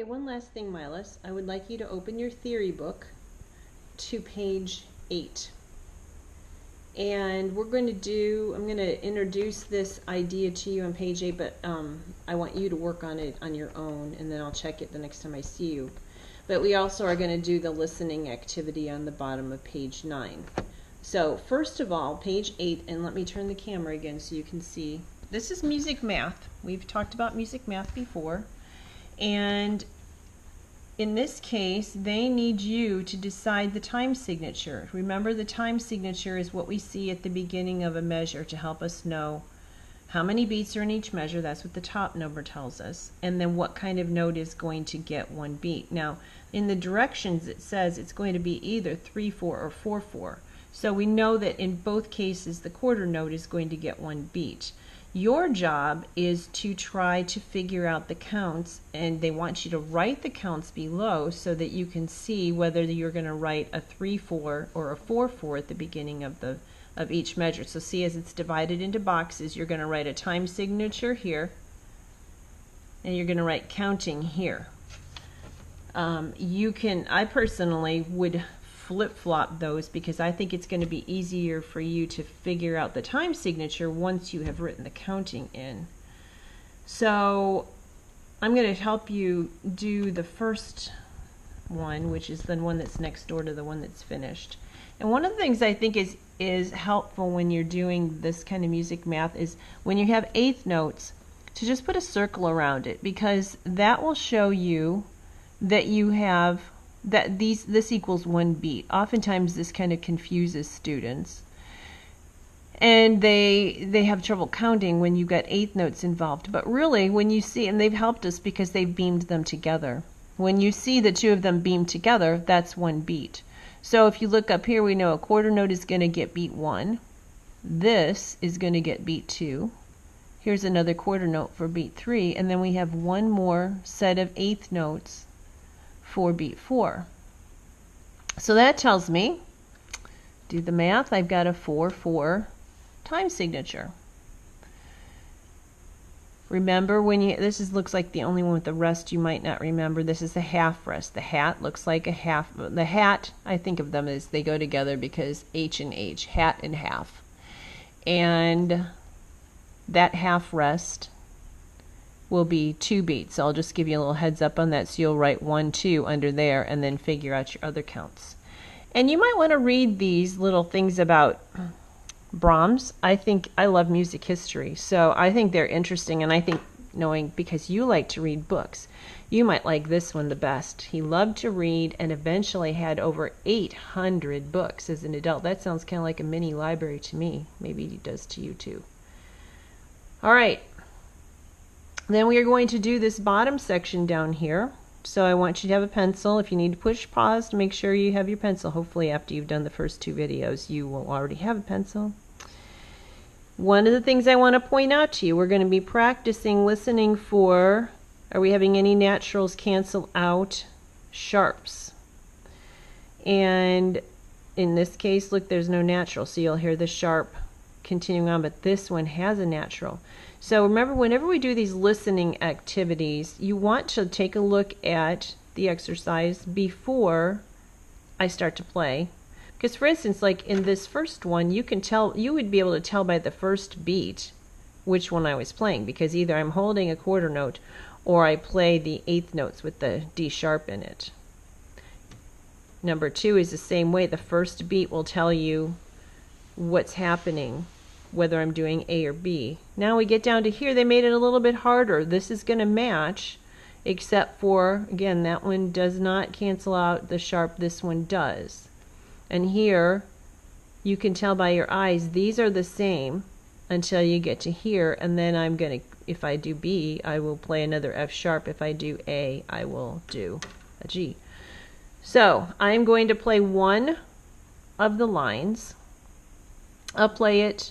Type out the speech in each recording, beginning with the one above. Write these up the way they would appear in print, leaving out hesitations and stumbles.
Okay, one last thing, Milus. I would like you to open your theory book to page 8. And I'm going to introduce this idea to you on page 8, but I want you to work on it on your own, and then I'll check it the next time I see you. But we also are going to do the listening activity on the bottom of page 9. So first of all, page 8, and let me turn the camera again so you can see. This is music math. We've talked about music math before. And in this case, they need you to decide the time signature. Remember, the time signature is what we see at the beginning of a measure to help us know how many beats are in each measure. That's what the top number tells us. And then what kind of note is going to get one beat. Now, in the directions it says it's going to be either 3/4 or 4/4. So we know that in both cases the quarter note is going to get one beat. Your job is to try to figure out the counts, and they want you to write the counts below so that you can see whether you're going to write a 3/4 or a 4/4 at the beginning of each measure. So see, as it's divided into boxes, you're going to write a time signature here, and you're going to write counting here. I personally would flip-flop those because I think it's going to be easier for you to figure out the time signature once you have written the counting in. So I'm going to help you do the first one, which is the one that's next door to the one that's finished. And one of the things I think is helpful when you're doing this kind of music math is when you have eighth notes to just put a circle around it, because that will show you that you have this equals one beat. Oftentimes this kind of confuses students, and they have trouble counting when you got eighth notes involved. But really, when you see, and they've helped us because they've beamed them together, when you see the two of them beamed together, that's one beat. So if you look up here, we know a quarter note is going to get beat 1. This is going to get beat 2. Here's another quarter note for beat 3, and then we have one more set of eighth notes for beat 4. So that tells me, do the math, I've got a 4/4 time signature. Remember, this looks like the only one with the rest you might not remember. This is the half rest. The hat looks like a half. The hat, I think of them as they go together because H and H, hat and half. And that half rest will be 2 beats. So I'll just give you a little heads up on that. So you'll write 1, 2 under there and then figure out your other counts. And you might want to read these little things about Brahms. I love music history, so I think they're interesting, and I think knowing, because you like to read books, you might like this one the best. He loved to read and eventually had over 800 books as an adult. That sounds kind of like a mini library to me. Maybe he does to you too. All right. Then we are going to do this bottom section down here. So I want you to have a pencil. If you need to push pause to make sure you have your pencil. Hopefully after you've done the first 2 videos you will already have a pencil. One of the things I want to point out to you, we're going to be practicing listening for, are we having any naturals cancel out sharps? And in this case, look, there's no natural, so you'll hear the sharp continuing on, but this one has a natural. So remember, whenever we do these listening activities, you want to take a look at the exercise before I start to play. Because for instance, like in this first one, you would be able to tell by the first beat which one I was playing, because either I'm holding a quarter note or I play the eighth notes with the D sharp in it. Number 2 is the same way. The first beat will tell you what's happening, whether I'm doing A or B. Now we get down to here, they made it a little bit harder. This is going to match, except for, again, that one does not cancel out the sharp, this one does. And here, you can tell by your eyes, these are the same until you get to here, and then I'm going to, if I do B, I will play another F sharp. If I do A, I will do a G. So, I'm going to play one of the lines. I'll play it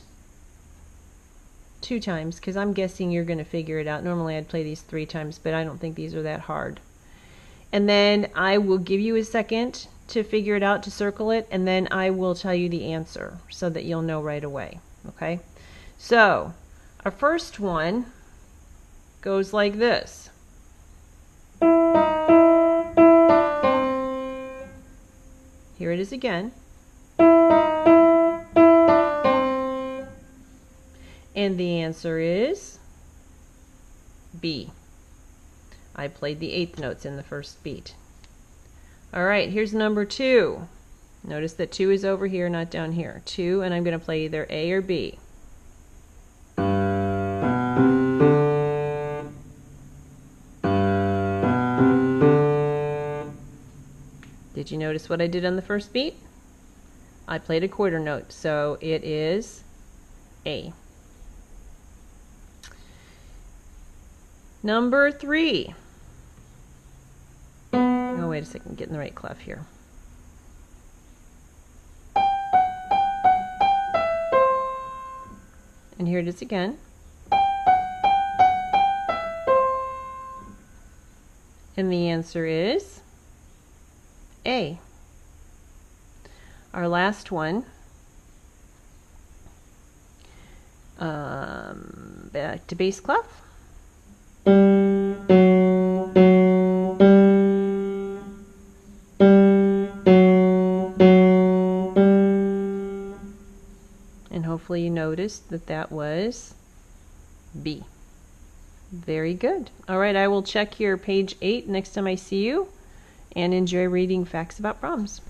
2 times because I'm guessing you're going to figure it out. Normally I'd play these 3 times, but I don't think these are that hard. And then I will give you a second to figure it out, to circle it, and then I will tell you the answer so that you'll know right away. Okay? So, our first one goes like this. Here it is again. And the answer is B. I played the eighth notes in the first beat. Alright, here's number 2. Notice that 2 is over here, not down here. 2, and I'm going to play either A or B. Did you notice what I did on the first beat? I played a quarter note, so it is A. Number 3. Oh, wait a second, get in the right clef here. And here it is again. And the answer is A. Our last one, back to bass clef. And hopefully you noticed that that was B. Very good. All right, I will check your page 8 next time I see you, and enjoy reading Facts About Brahms.